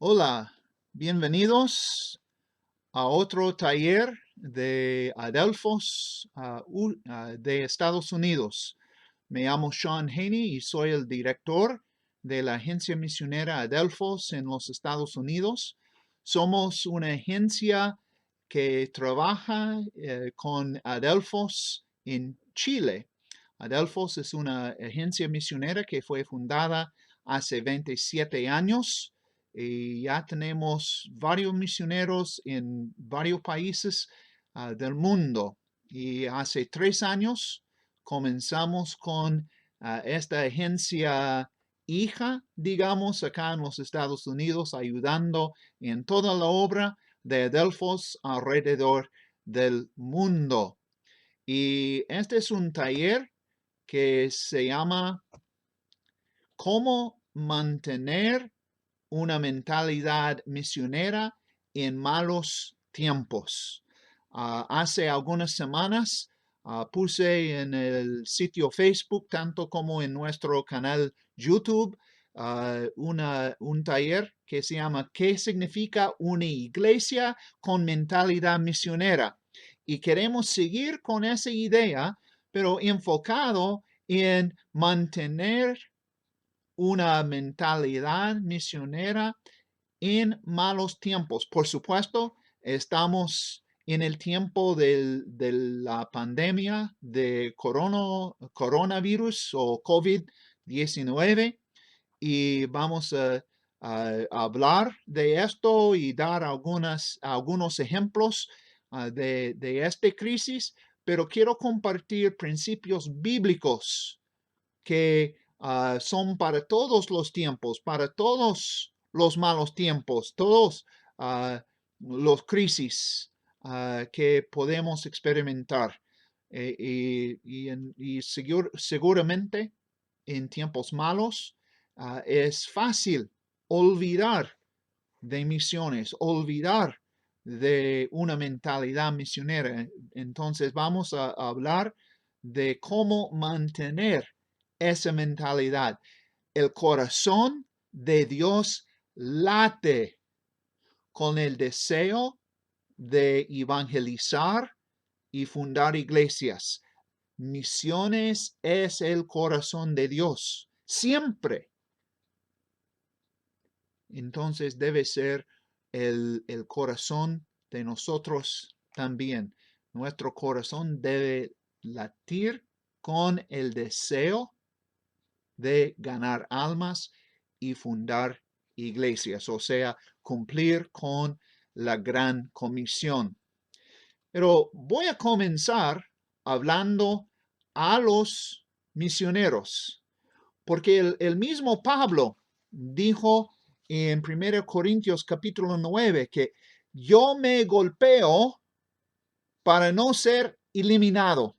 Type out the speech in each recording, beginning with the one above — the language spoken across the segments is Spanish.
Hola, bienvenidos a otro taller de Adelphos de Estados Unidos. Me llamo Sean Haney y soy el director de la agencia misionera Adelphos en los Estados Unidos. Somos una agencia que trabaja con Adelphos en Chile. Adelphos es una agencia misionera que fue fundada hace 27 años y ya tenemos varios misioneros en varios países del mundo. Y hace 3 años comenzamos con esta agencia hija, digamos, acá en los Estados Unidos, ayudando en toda la obra de Adelphos alrededor del mundo. Y este es un taller que se llama ¿Cómo mantener una mentalidad misionera en malos tiempos? Hace algunas semanas puse en el sitio Facebook, tanto como en nuestro canal YouTube, un taller que se llama ¿Qué significa una iglesia con mentalidad misionera? Y queremos seguir con esa idea, pero enfocado en mantener una mentalidad misionera en malos tiempos. Por supuesto, estamos en el tiempo de la pandemia de coronavirus o COVID-19 y vamos a hablar de esto y dar algunos ejemplos de esta crisis, pero quiero compartir principios bíblicos que son para todos los tiempos, para todos los malos tiempos, todos los crisis que podemos experimentar. Seguramente en tiempos malos es fácil olvidar de misiones, olvidar de una mentalidad misionera. Entonces vamos a hablar de cómo mantener esa mentalidad. El corazón de Dios late con el deseo de evangelizar y fundar iglesias. Misiones es el corazón de Dios, siempre. Entonces debe ser el corazón de nosotros también. Nuestro corazón debe latir con el deseo de ganar almas y fundar iglesias, o sea, cumplir con la gran comisión. Pero voy a comenzar hablando a los misioneros, porque el mismo Pablo dijo en 1 Corintios capítulo 9 que yo me golpeo para no ser eliminado.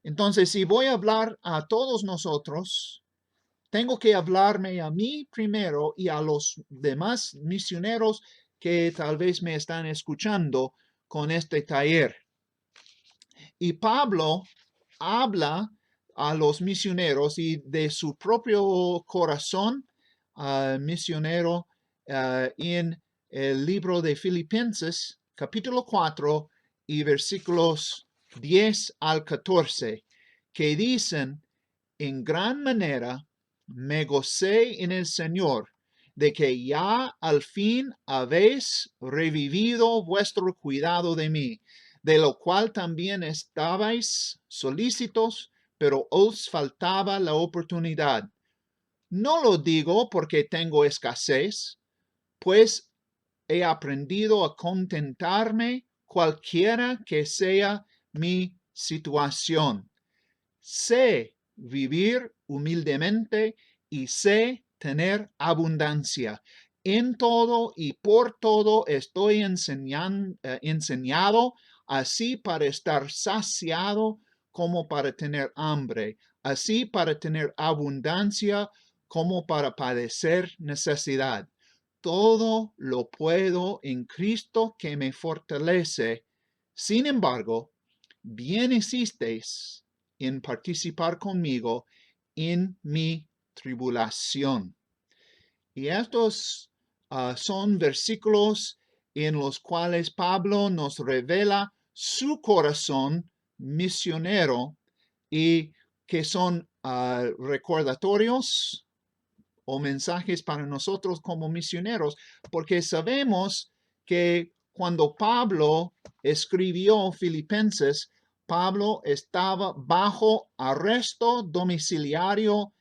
Entonces, si voy a hablar a todos nosotros, tengo que hablarme a mí primero y a los demás misioneros que tal vez me están escuchando con este taller. Y Pablo habla a los misioneros y de su propio corazón misionero en el libro de Filipenses, capítulo 4 y versículos 10 al 14, que dicen, en gran manera me gocé en el Señor de que ya al fin habéis revivido vuestro cuidado de mí, de lo cual también estabais solícitos, pero os faltaba la oportunidad. No lo digo porque tengo escasez, pues he aprendido a contentarme cualquiera que sea mi situación. Sé vivir humildemente y sé tener abundancia. En todo y por todo estoy enseñado, así para estar saciado como para tener hambre, así para tener abundancia como para padecer necesidad. Todo lo puedo en Cristo que me fortalece. Sin embargo, bien hicisteis en participar conmigo en mi tribulación. Y estos son versículos en los cuales Pablo nos revela su corazón misionero y que son recordatorios o mensajes para nosotros como misioneros, porque sabemos que cuando Pablo escribió Filipenses, Pablo estaba bajo arresto domiciliario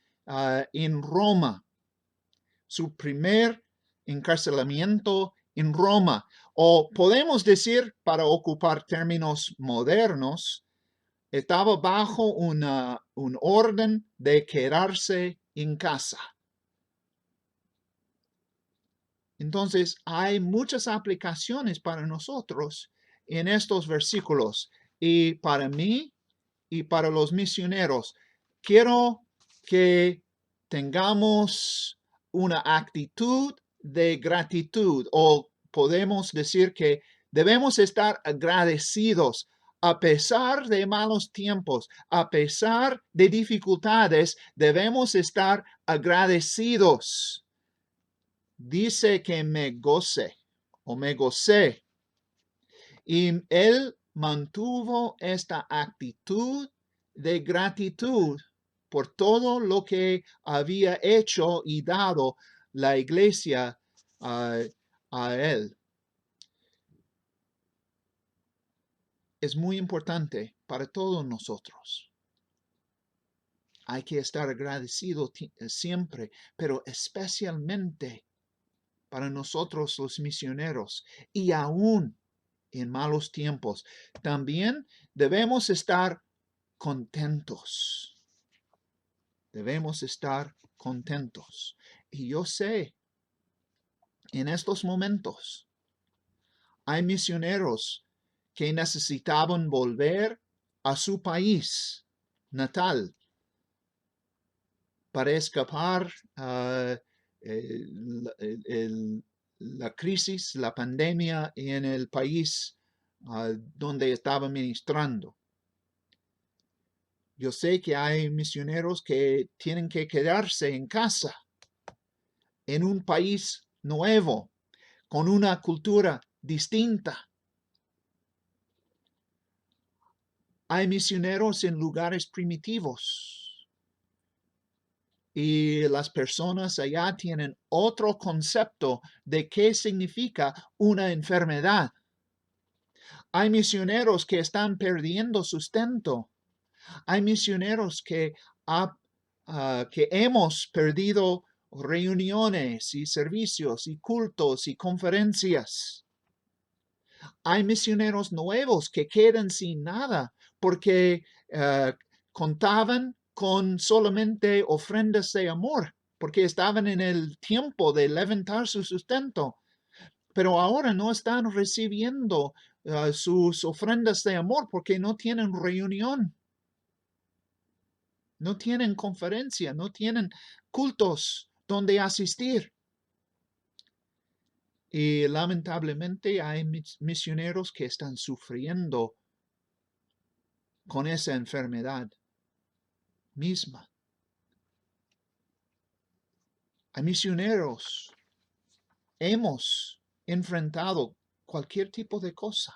en Roma. Su primer encarcelamiento en Roma. O podemos decir, para ocupar términos modernos, estaba bajo un orden de quedarse en casa. Entonces, hay muchas aplicaciones para nosotros en estos versículos. Y para mí y para los misioneros, quiero que tengamos una actitud de gratitud, o podemos decir que debemos estar agradecidos a pesar de malos tiempos, a pesar de dificultades, debemos estar agradecidos. Dice que me goce o me gocé. Y él mantuvo esta actitud de gratitud por todo lo que había hecho y dado la iglesia a él. Es muy importante para todos nosotros. Hay que estar agradecido siempre, pero especialmente para nosotros los misioneros y aún en malos tiempos. También debemos estar contentos. Debemos estar contentos. Y yo sé, en estos momentos, hay misioneros que necesitaban volver a su país natal para escapar la crisis, la pandemia en el país donde estaba ministrando. Yo sé que hay misioneros que tienen que quedarse en casa, en un país nuevo, con una cultura distinta. Hay misioneros en lugares primitivos. Y las personas allá tienen otro concepto de qué significa una enfermedad. Hay misioneros que están perdiendo sustento. Hay misioneros que hemos perdido reuniones y servicios y cultos y conferencias. Hay misioneros nuevos que quedan sin nada porque contaban con solamente ofrendas de amor, porque estaban en el tiempo de levantar su sustento. Pero ahora no están recibiendo sus ofrendas de amor porque no tienen reunión. No tienen conferencia, no tienen cultos donde asistir. Y lamentablemente hay misioneros que están sufriendo con esa enfermedad misma. Hay misioneros, hemos enfrentado cualquier tipo de cosa,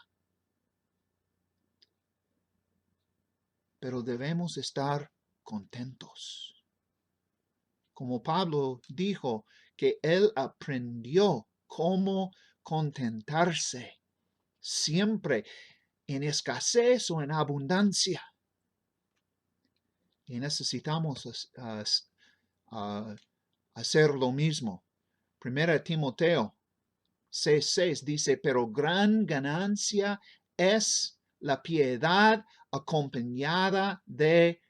pero debemos estar contentos. Como Pablo dijo que él aprendió cómo contentarse siempre en escasez o en abundancia. Y necesitamos hacer lo mismo. Primera Timoteo 6:6 dice, pero gran ganancia es la piedad acompañada de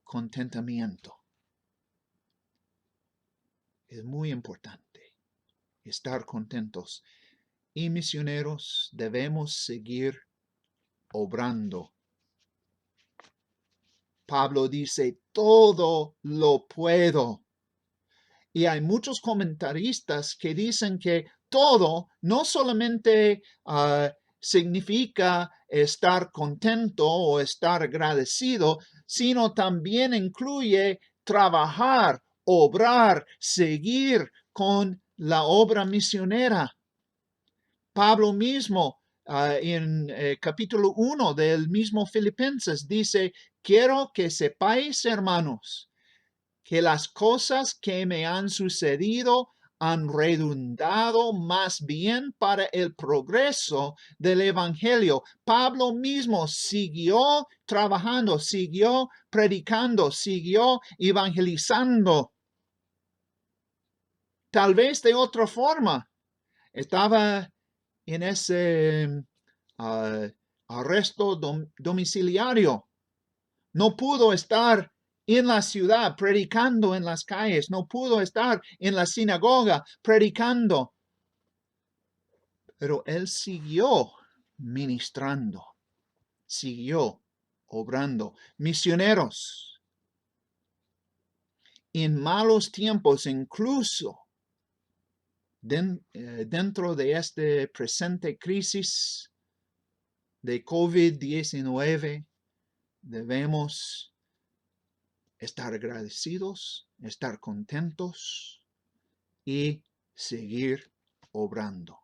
contentamiento. Es muy importante estar contentos. Y misioneros debemos seguir obrando. Pablo dice, todo lo puedo. Y hay muchos comentaristas que dicen que todo no solamente significa estar contento o estar agradecido, sino también incluye trabajar, obrar, seguir con la obra misionera. Pablo mismo, en capítulo 1 del mismo Filipenses, dice, quiero que sepáis, hermanos, que las cosas que me han sucedido han redundado más bien para el progreso del Evangelio. Pablo mismo siguió trabajando, siguió predicando, siguió evangelizando. Tal vez de otra forma. Estaba en ese arresto domiciliario. No pudo estar en la ciudad predicando en las calles. No pudo estar en la sinagoga predicando. Pero él siguió ministrando. Siguió obrando. Misioneros. En malos tiempos, incluso dentro de esta presente crisis de COVID-19, debemos estar agradecidos, estar contentos y seguir obrando.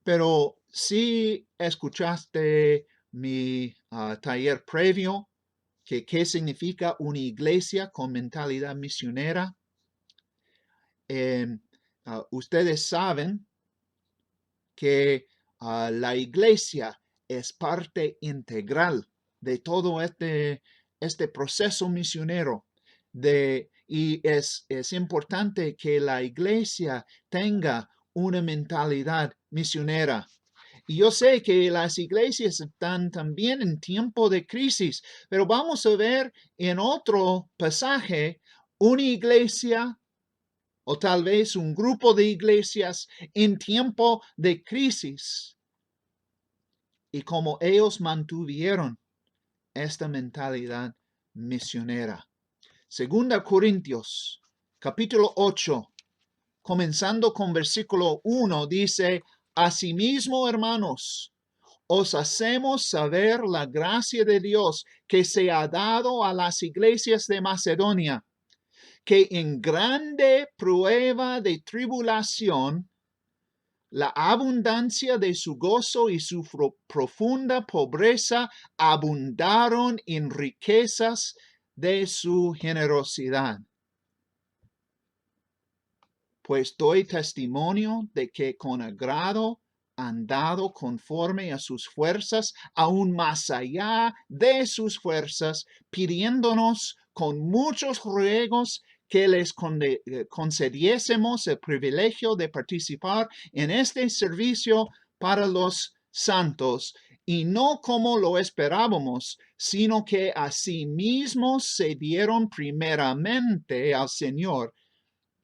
Pero si escuchaste mi taller previo, que qué significa una iglesia con mentalidad misionera, ustedes saben que la iglesia es parte integral de todo este proceso misionero. Y es importante que la iglesia tenga una mentalidad misionera. Y yo sé que las iglesias están también en tiempo de crisis, pero vamos a ver en otro pasaje una iglesia o tal vez un grupo de iglesias en tiempo de crisis y cómo ellos mantuvieron esta mentalidad misionera. Segunda Corintios, capítulo 8, comenzando con versículo 1, dice, asimismo, hermanos, os hacemos saber la gracia de Dios que se ha dado a las iglesias de Macedonia, que en grande prueba de tribulación, la abundancia de su gozo y su profunda pobreza abundaron en riquezas de su generosidad. Pues doy testimonio de que con agrado han dado conforme a sus fuerzas, aún más allá de sus fuerzas, pidiéndonos con muchos ruegos que les concediésemos el privilegio de participar en este servicio para los santos, y no como lo esperábamos, sino que asimismo se dieron primeramente al Señor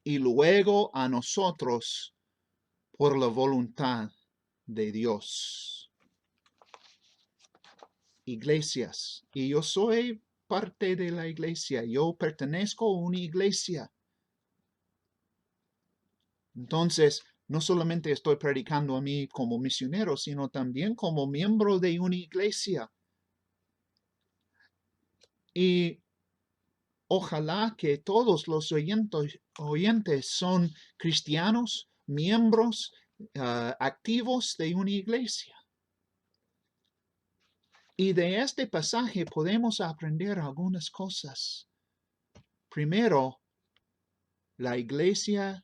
y luego a nosotros por la voluntad de Dios. Iglesias, y yo soy parte de la iglesia, yo pertenezco a una iglesia. Entonces, no solamente estoy predicando a mí como misionero, sino también como miembro de una iglesia. Y ojalá que todos los oyentes son cristianos, miembros activos de una iglesia. Y de este pasaje podemos aprender algunas cosas. Primero, la iglesia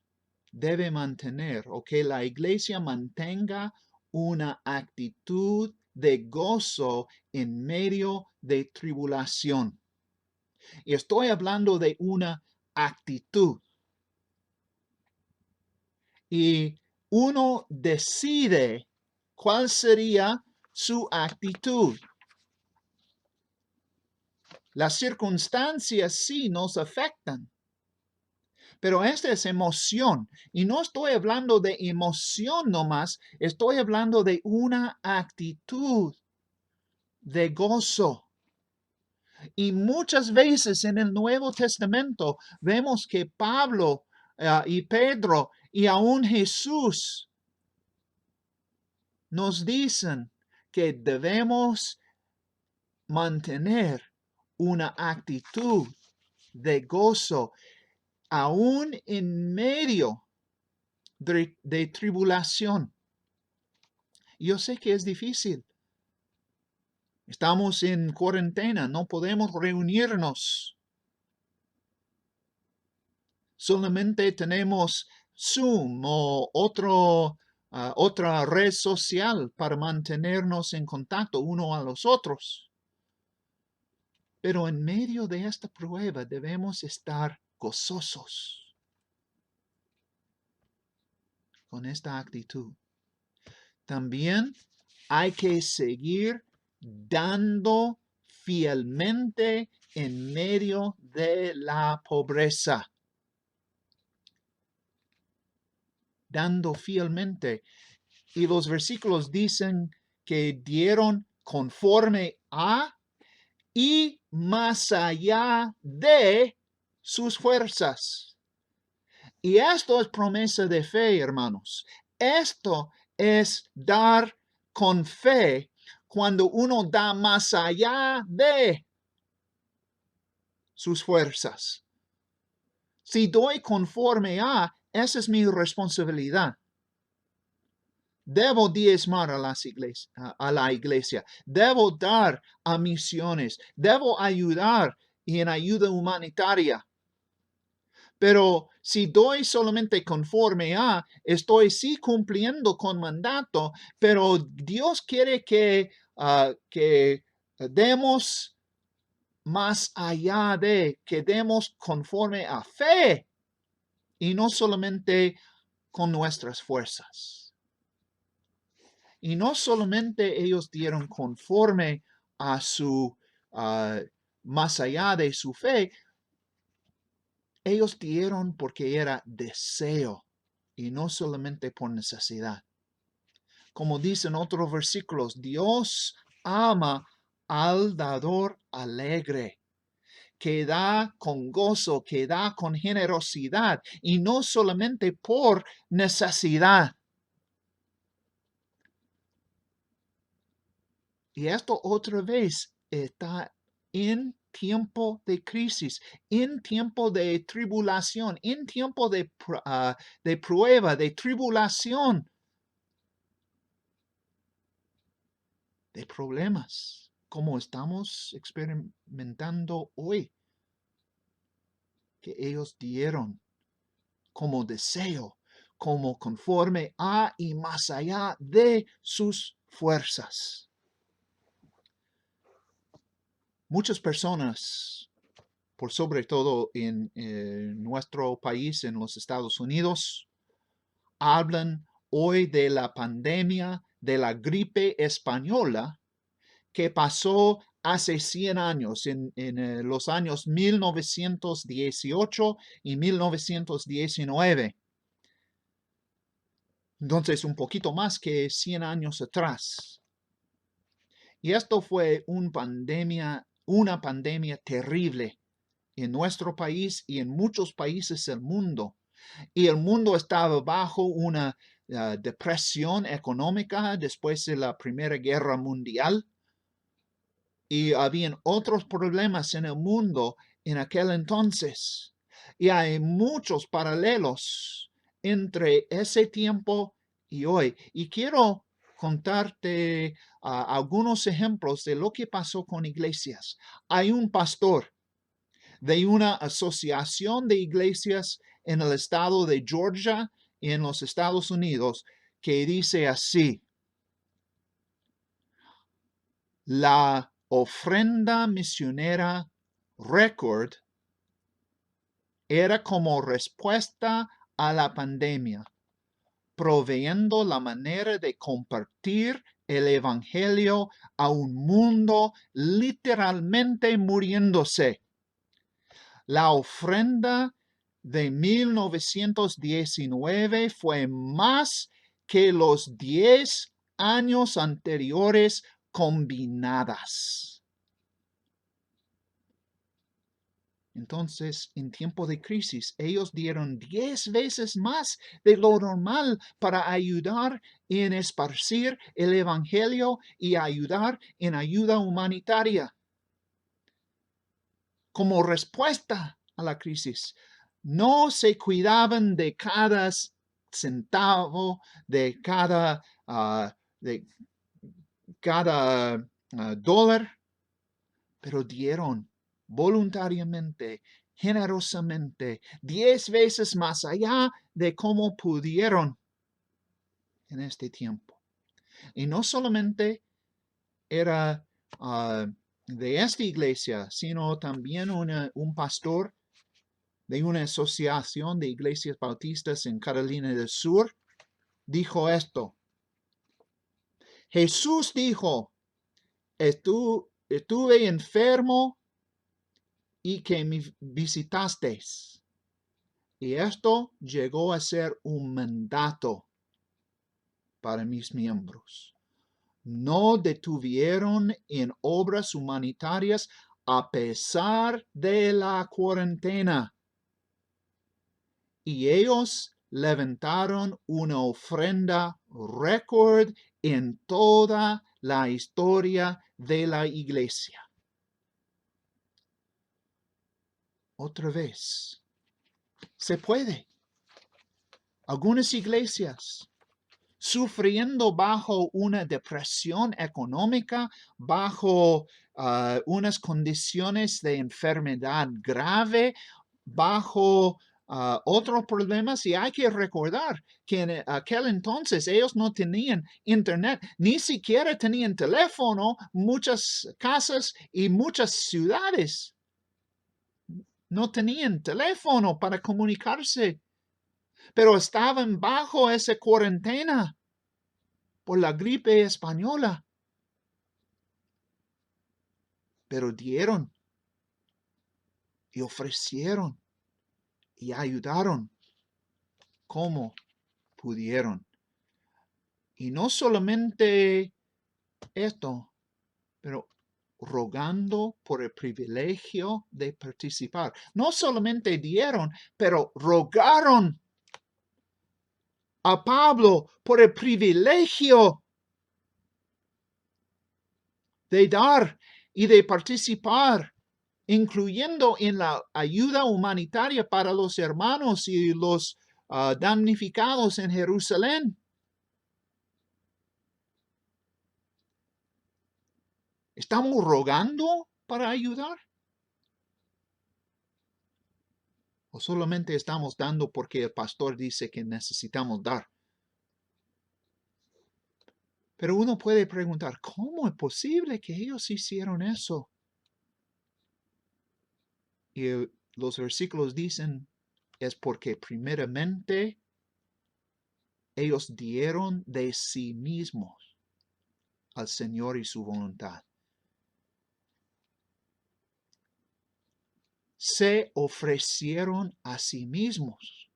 debe mantener, o que la iglesia mantenga una actitud de gozo en medio de tribulación. Y estoy hablando de una actitud. Y uno decide cuál sería su actitud. Las circunstancias sí nos afectan, pero esta es emoción. Y no estoy hablando de emoción nomás, estoy hablando de una actitud de gozo. Y muchas veces en el Nuevo Testamento vemos que Pablo y Pedro y aún Jesús nos dicen que debemos mantener una actitud de gozo. aún en medio de tribulación. Yo sé que es difícil. Estamos en cuarentena, no podemos reunirnos. Solamente tenemos Zoom o otra red social para mantenernos en contacto uno a los otros. Pero en medio de esta prueba debemos estar gozosos con esta actitud. También hay que seguir dando fielmente en medio de la pobreza. Dando fielmente. Y los versículos dicen que dieron conforme a y más allá de sus fuerzas. Y esto es promesa de fe, hermanos. Esto es dar con fe cuando uno da más allá de sus fuerzas. Si doy conforme a, esa es mi responsabilidad. Debo diezmar a la iglesia. Debo dar a misiones. Debo ayudar en ayuda humanitaria. Pero si doy solamente conforme a, estoy sí cumpliendo con mandato, pero Dios quiere que demos más allá de, que demos conforme a fe y no solamente con nuestras fuerzas. Y no solamente ellos dieron conforme a su, más allá de su fe, ellos dieron porque era deseo y no solamente por necesidad. Como dicen otros versículos, Dios ama al dador alegre, que da con gozo, que da con generosidad y no solamente por necesidad. Y esto otra vez está en tiempo de crisis, en tiempo de tribulación, en tiempo de prueba, de tribulación, de problemas, como estamos experimentando hoy, que ellos dieron como deseo, como conforme a y más allá de sus fuerzas. Muchas personas, por sobre todo en nuestro país, en los Estados Unidos, hablan hoy de la pandemia de la gripe española que pasó hace 100 años, en los años 1918 y 1919. Entonces, un poquito más que 100 años atrás. Y esto fue una pandemia terrible en nuestro país y en muchos países del mundo. Y el mundo estaba bajo una depresión económica después de la Primera Guerra Mundial. Y habían otros problemas en el mundo en aquel entonces. Y hay muchos paralelos entre ese tiempo y hoy. Y quiero contarte algunos ejemplos de lo que pasó con iglesias. Hay un pastor de una asociación de iglesias en el estado de Georgia, en los Estados Unidos, que dice así: la ofrenda misionera récord era como respuesta a la pandemia, proveyendo la manera de compartir el evangelio a un mundo literalmente muriéndose. La ofrenda de 1919 fue más que los 10 años anteriores combinadas. Entonces, en tiempo de crisis, ellos dieron 10 veces más de lo normal para ayudar en esparcir el evangelio y ayudar en ayuda humanitaria. Como respuesta a la crisis, no se cuidaban de cada centavo, de cada dólar, pero dieron voluntariamente, generosamente, 10 veces más allá de cómo pudieron en este tiempo. Y no solamente era de esta iglesia, sino también un pastor de una asociación de iglesias bautistas en Carolina del Sur, dijo esto. Jesús dijo, estuve enfermo y que me visitasteis. Y esto llegó a ser un mandato para mis miembros. No detuvieron en obras humanitarias a pesar de la cuarentena. Y ellos levantaron una ofrenda récord en toda la historia de la iglesia. Otra vez, se puede. Algunas iglesias sufriendo bajo una depresión económica, bajo unas condiciones de enfermedad grave, bajo otros problemas. Y hay que recordar que en aquel entonces ellos no tenían internet, ni siquiera tenían teléfono. Muchas casas y muchas ciudades no tenían teléfono para comunicarse, pero estaban bajo esa cuarentena por la gripe española. Pero dieron y ofrecieron y ayudaron como pudieron. Y no solamente esto, pero rogando por el privilegio de participar. No solamente dieron, pero rogaron a Pablo por el privilegio de dar y de participar, incluyendo en la ayuda humanitaria para los hermanos y los damnificados en Jerusalén. ¿Estamos rogando para ayudar? ¿O solamente estamos dando porque el pastor dice que necesitamos dar? Pero uno puede preguntar, ¿cómo es posible que ellos hicieron eso? Y los versículos dicen, es porque primeramente ellos dieron de sí mismos al Señor y su voluntad. Se ofrecieron a sí mismos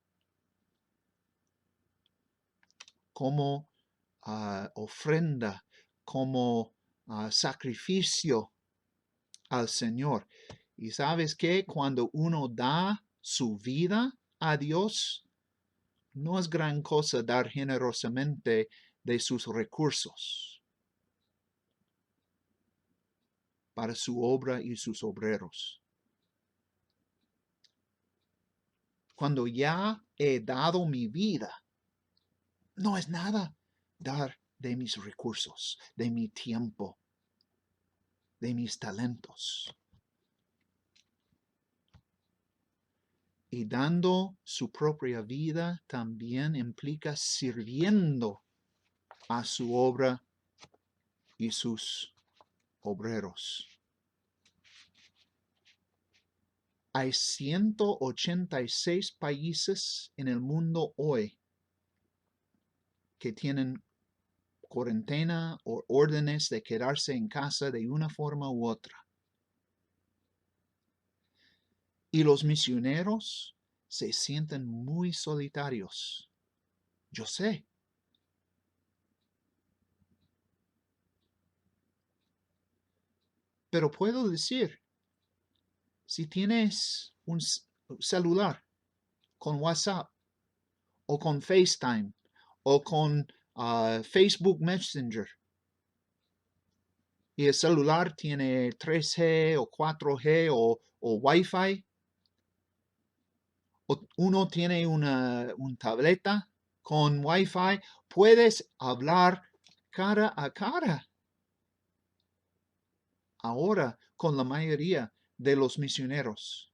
como ofrenda, como sacrificio al Señor. Y sabes que cuando uno da su vida a Dios, no es gran cosa dar generosamente de sus recursos para su obra y sus obreros. Cuando ya he dado mi vida, no es nada dar de mis recursos, de mi tiempo, de mis talentos. Y dando su propia vida también implica sirviendo a su obra y sus obreros. Hay 186 países en el mundo hoy que tienen cuarentena o órdenes de quedarse en casa de una forma u otra. Y los misioneros se sienten muy solitarios. Yo sé. Pero puedo decir, si tienes un celular con WhatsApp o con FaceTime o con Facebook Messenger y el celular tiene 3G o 4G o Wi-Fi, uno tiene una tableta con Wi-Fi, puedes hablar cara a cara. Ahora con la mayoría de los misioneros.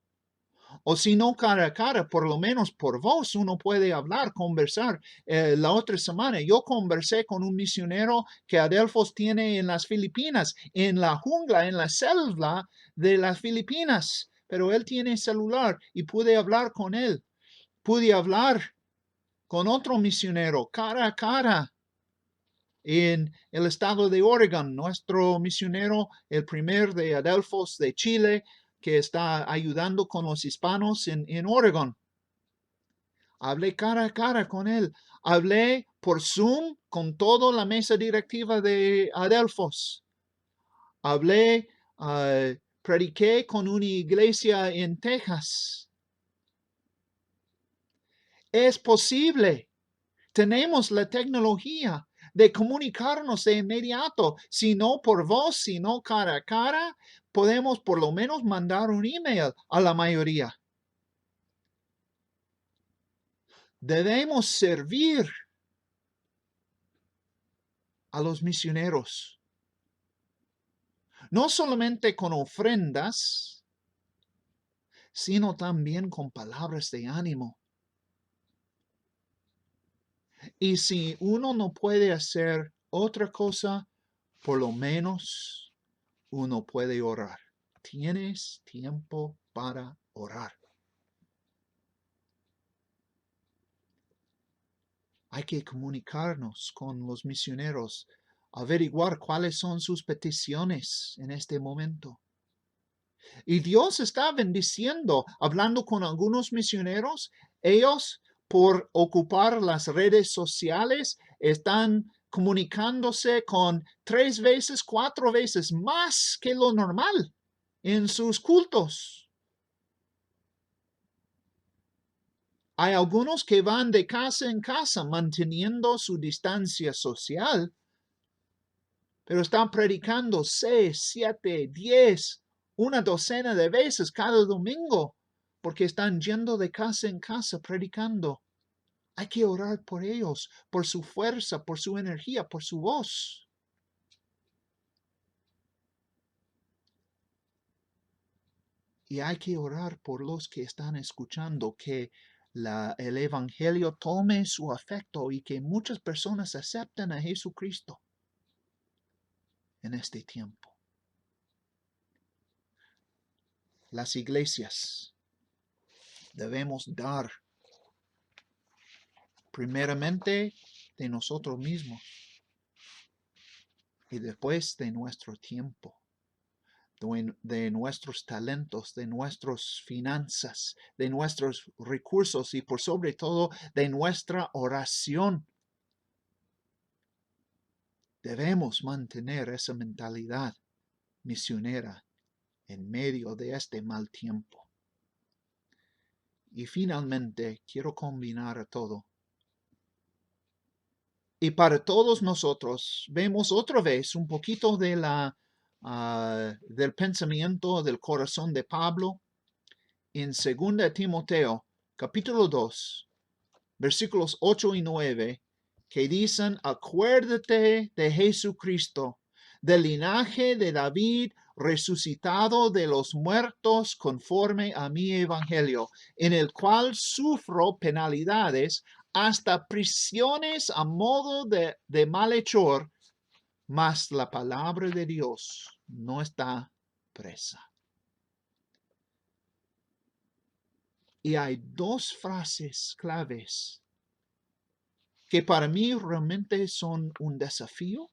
O si no cara a cara, por lo menos por voz uno puede hablar, conversar. La otra semana yo conversé con un misionero que Adelphos tiene en las Filipinas, en la jungla, en la selva de las Filipinas. Pero él tiene celular y pude hablar con él. Pude hablar con otro misionero cara a cara en el estado de Oregon, nuestro misionero, el primer de Adelphos de Chile, que está ayudando con los hispanos en Oregon. Hablé cara a cara con él. Hablé por Zoom con toda la mesa directiva de Adelphos. Hablé, prediqué con una iglesia en Texas. Es posible. Tenemos la tecnología de comunicarnos de inmediato, si no por voz, si no cara a cara, podemos por lo menos mandar un email a la mayoría. Debemos servir a los misioneros, no solamente con ofrendas, sino también con palabras de ánimo. Y si uno no puede hacer otra cosa, por lo menos uno puede orar. Tienes tiempo para orar. Hay que comunicarnos con los misioneros, averiguar cuáles son sus peticiones en este momento. Y Dios está bendiciendo, hablando con algunos misioneros, ellos por ocupar las redes sociales están comunicándose con 3 veces, 4 veces más que lo normal en sus cultos. Hay algunos que van de casa en casa manteniendo su distancia social, pero están predicando 6, 7, 10, una docena de veces cada domingo, porque están yendo de casa en casa predicando. Hay que orar por ellos, por su fuerza, por su energía, por su voz. Y hay que orar por los que están escuchando, que el Evangelio tome su afecto y que muchas personas acepten a Jesucristo en este tiempo. Las iglesias debemos dar primeramente de nosotros mismos y después de nuestro tiempo, de nuestros talentos, de nuestras finanzas, de nuestros recursos y por sobre todo de nuestra oración. Debemos mantener esa mentalidad misionera en medio de este mal tiempo. Y finalmente quiero combinar a todo. Y para todos nosotros vemos otra vez un poquito de del pensamiento del corazón de Pablo en 2 Timoteo, capítulo 2, versículos 8 y 9, que dicen: acuérdate de Jesucristo, del linaje de David, resucitado de los muertos conforme a mi evangelio, en el cual sufro penalidades, hasta prisiones a modo de malhechor, mas la palabra de Dios no está presa. Y hay 2 frases claves que para mí realmente son un desafío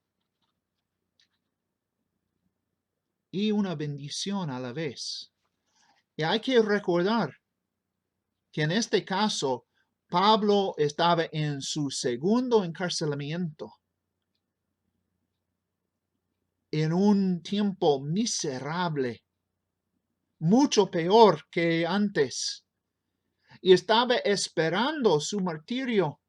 y una bendición a la vez. Y hay que recordar que en este caso Pablo estaba en su segundo encarcelamiento, en un tiempo miserable, mucho peor que antes, y estaba esperando su martirio.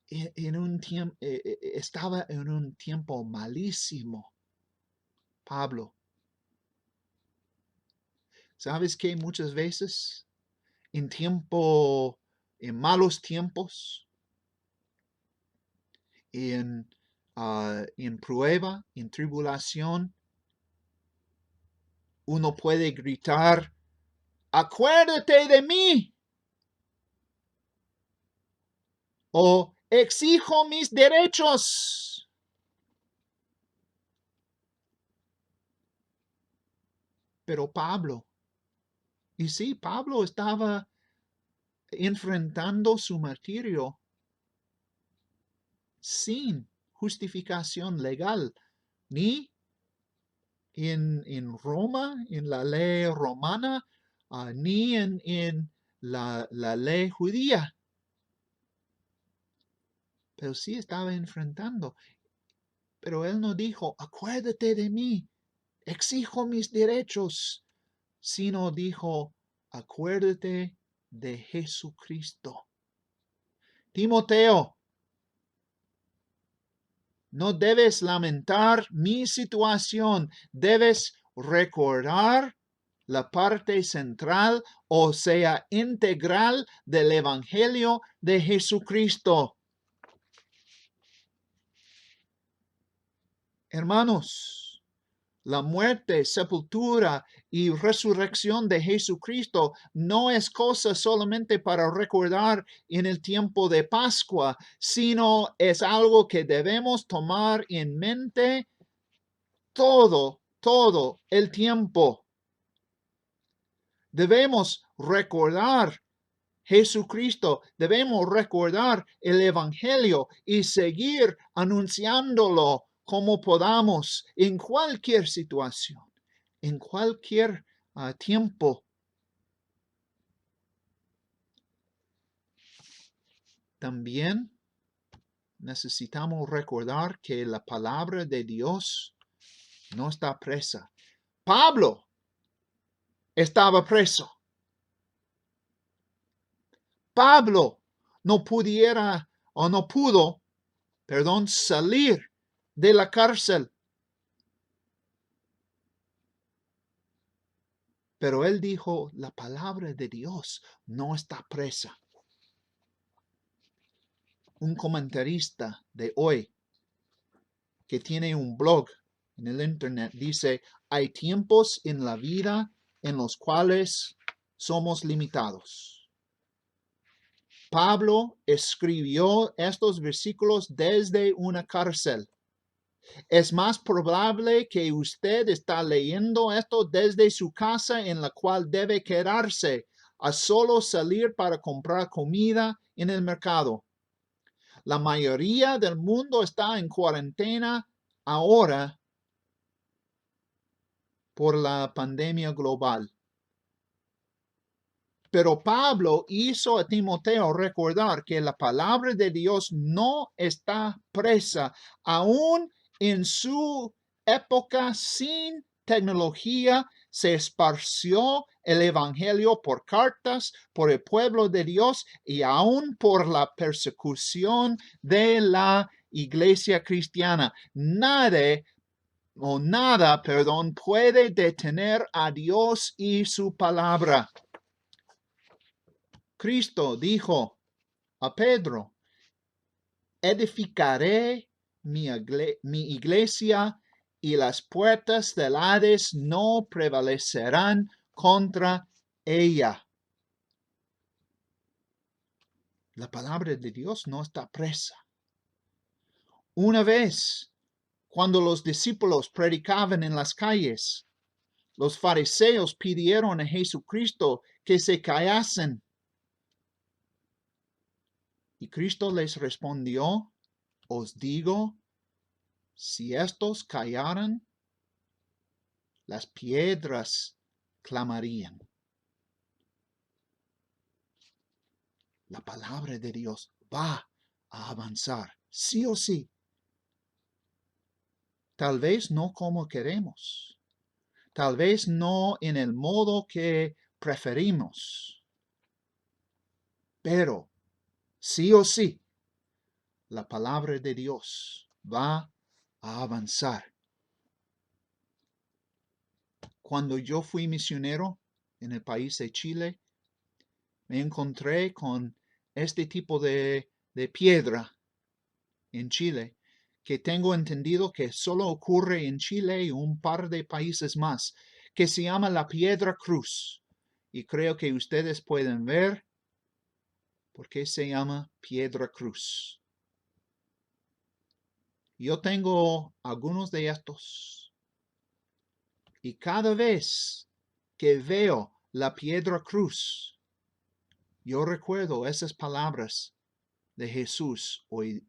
Estaba en un tiempo malísimo, Pablo. ¿Sabes qué? Muchas veces en malos tiempos, en prueba, en tribulación, uno puede gritar, acuérdate de mí, o exijo mis derechos. Pero Pablo, y sí, Pablo estaba enfrentando su martirio sin justificación legal, ni en Roma, en la ley romana, ni en la ley judía. Pero sí estaba enfrentando. Pero él no dijo, acuérdate de mí, exijo mis derechos, sino dijo, acuérdate de Jesucristo. Timoteo, no debes lamentar mi situación, debes recordar la parte central, o sea, integral del Evangelio de Jesucristo. Hermanos, la muerte, sepultura y resurrección de Jesucristo no es cosa solamente para recordar en el tiempo de Pascua, sino es algo que debemos tomar en mente todo el tiempo. Debemos recordar Jesucristo, debemos recordar el Evangelio y seguir anunciándolo como podamos en cualquier situación, en cualquier tiempo. También necesitamos recordar que la palabra de Dios no está presa. Pablo estaba preso. Pablo no pudo, salir de la cárcel. Pero él dijo, la palabra de Dios no está presa. Un comentarista de hoy que tiene un blog en el internet dice, hay tiempos en la vida en los cuales somos limitados. Pablo escribió estos versículos desde una cárcel. Es más probable que usted está leyendo esto desde su casa en la cual debe quedarse a solo salir para comprar comida en el mercado. La mayoría del mundo está en cuarentena ahora por la pandemia global. Pero Pablo hizo a Timoteo recordar que la palabra de Dios no está presa, aún en su época sin tecnología. Se esparció el evangelio por cartas, por el pueblo de Dios y aún por la persecución de la iglesia cristiana. Nada puede detener a Dios y su palabra. Cristo dijo a Pedro, edificaré mi iglesia y las puertas del Hades no prevalecerán contra ella. La palabra de Dios no está presa. Una vez, cuando los discípulos predicaban en las calles, los fariseos pidieron a Jesucristo que se callasen. Y Cristo les respondió, os digo, si estos callaran, las piedras clamarían. La palabra de Dios va a avanzar, sí o sí. Tal vez no como queremos. Tal vez no en el modo que preferimos. Pero, sí o sí, la palabra de Dios va a avanzar. Cuando yo fui misionero en el país de Chile, me encontré con este tipo de piedra en Chile, que tengo entendido que solo ocurre en Chile y un par de países más, que se llama la piedra cruz. Y creo que ustedes pueden ver por qué se llama piedra cruz. Yo tengo algunos de estos. Y cada vez que veo la piedra cruz, yo recuerdo esas palabras de Jesús. Hoy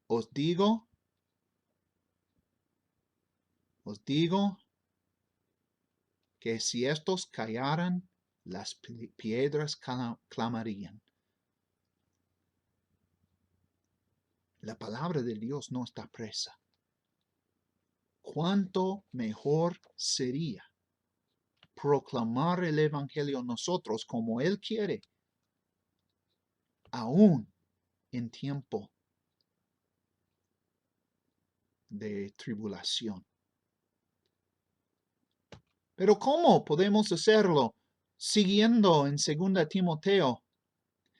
os digo que si estos callaran, las piedras clamarían. La palabra de Dios no está presa. ¿Cuánto mejor sería proclamar el Evangelio nosotros como Él quiere, aún en tiempo de tribulación? Pero ¿cómo podemos hacerlo? Siguiendo en 2 Timoteo,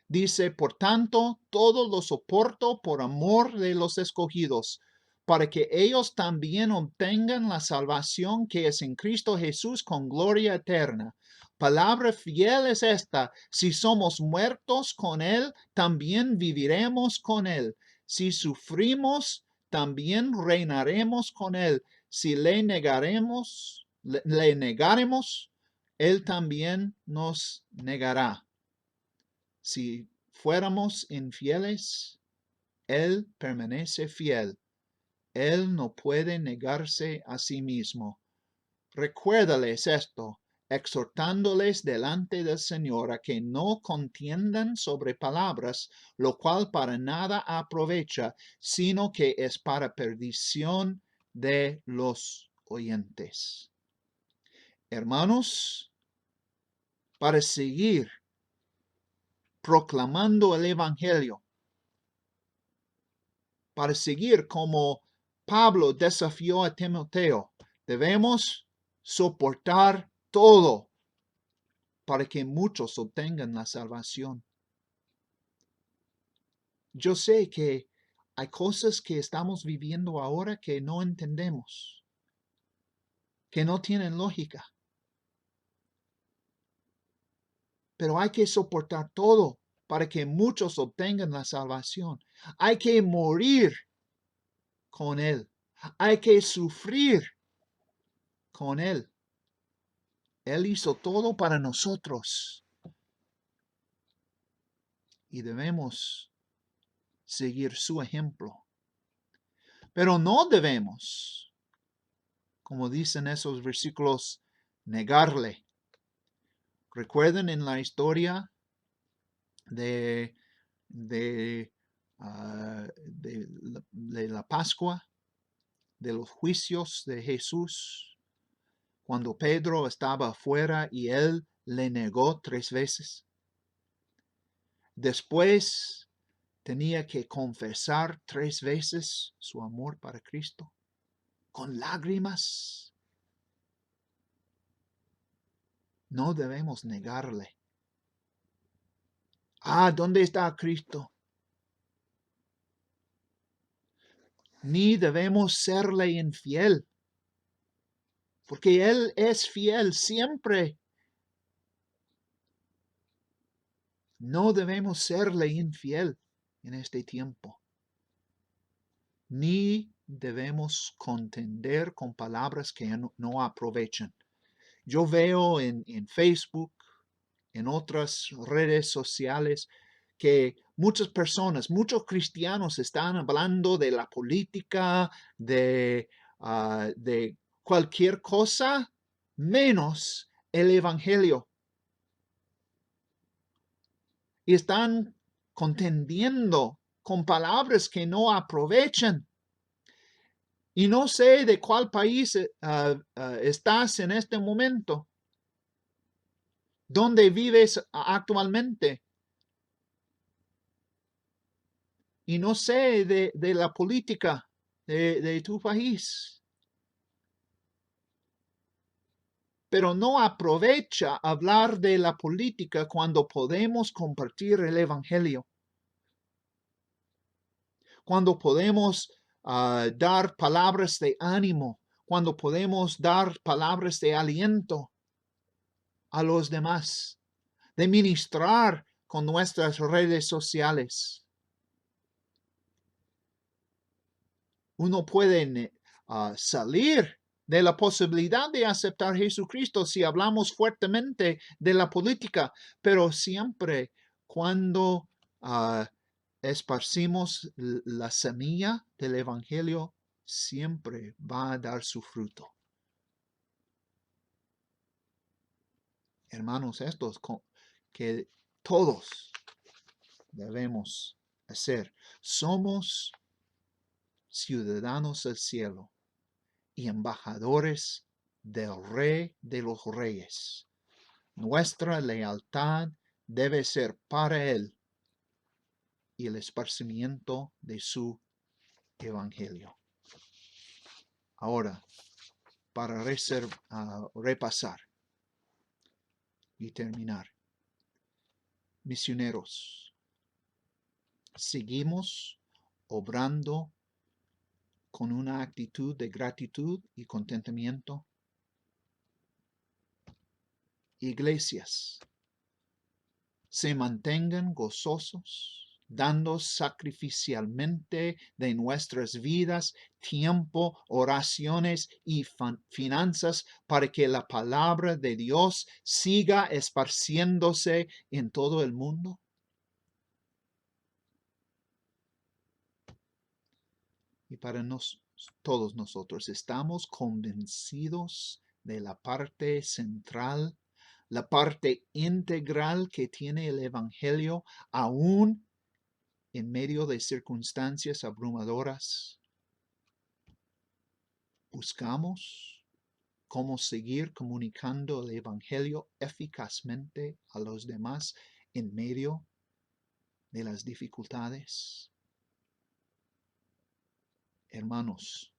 dice, por tanto, todo lo soporto por amor de los escogidos, para que ellos también obtengan la salvación que es en Cristo Jesús con gloria eterna. Palabra fiel es esta: si somos muertos con Él, también viviremos con Él. Si sufrimos, también reinaremos con Él. Si le negaremos, Él también nos negará. Si fuéramos infieles, Él permanece fiel. Él no puede negarse a sí mismo. Recuérdales esto, exhortándoles delante del Señor a que no contiendan sobre palabras, lo cual para nada aprovecha, sino que es para perdición de los oyentes. Hermanos, para seguir proclamando el Evangelio, para seguir como Pablo desafió a Timoteo, debemos soportar todo para que muchos obtengan la salvación. Yo sé que hay cosas que estamos viviendo ahora que no entendemos, que no tienen lógica. Pero hay que soportar todo para que muchos obtengan la salvación. Hay que morir con Él. Hay que sufrir con Él. Él hizo todo para nosotros. Y debemos seguir su ejemplo. Pero no debemos, como dicen esos versículos, negarle. Recuerden en la historia de la Pascua, de los juicios de Jesús, cuando Pedro estaba afuera y él le negó 3 veces. Después tenía que confesar 3 veces su amor para Cristo, con lágrimas. No debemos negarle. ¿Dónde está Cristo? Ni debemos serle infiel, porque Él es fiel siempre. No debemos serle infiel en este tiempo. Ni debemos contender con palabras que no aprovechan. Yo veo en Facebook, en otras redes sociales, que muchas personas, muchos cristianos están hablando de la política, de cualquier cosa, menos el Evangelio. Y están contendiendo con palabras que no aprovechan. Y no sé de cuál país estás en este momento. ¿Dónde vives actualmente? Y no sé de la política de tu país. pero no aprovecha hablar de la política cuando podemos compartir el Evangelio, cuando podemos dar palabras de ánimo, cuando podemos dar palabras de aliento a los demás, de ministrar con nuestras redes sociales. Uno puede salir de la posibilidad de aceptar a Jesucristo si hablamos fuertemente de la política, pero siempre cuando esparcimos la semilla del Evangelio, siempre va a dar su fruto. Hermanos, esto es que todos debemos hacer. Somos ciudadanos del cielo y embajadores del Rey de los Reyes. Nuestra lealtad debe ser para Él y el esparcimiento de su Evangelio. Ahora, para repasar y terminar. Misioneros, seguimos obrando con una actitud de gratitud y contentamiento. Iglesias, se mantengan gozosos, dando sacrificialmente de nuestras vidas, tiempo, oraciones y finanzas para que la palabra de Dios siga esparciéndose en todo el mundo. Y para todos nosotros estamos convencidos de la parte central, la parte integral que tiene el Evangelio, aún en medio de circunstancias abrumadoras. Buscamos cómo seguir comunicando el Evangelio eficazmente a los demás en medio de las dificultades. Hermanos,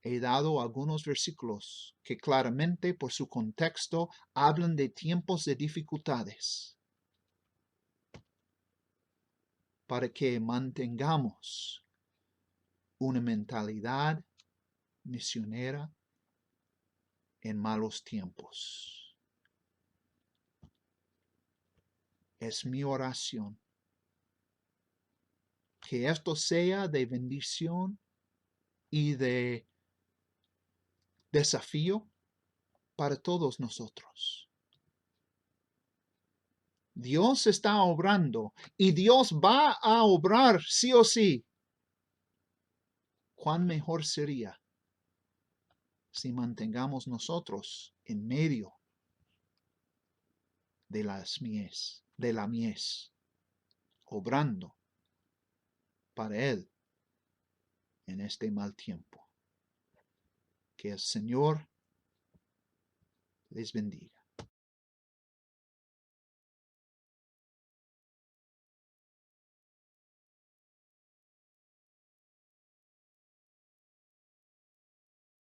he dado algunos versículos que claramente por su contexto hablan de tiempos de dificultades para que mantengamos una mentalidad misionera en malos tiempos. Es mi oración que esto sea de bendición y de desafío para todos nosotros. Dios está obrando y Dios va a obrar sí o sí. ¿Cuán mejor sería si mantengamos nosotros en medio de la mies, obrando para Él en este mal tiempo? Que el Señor les bendiga.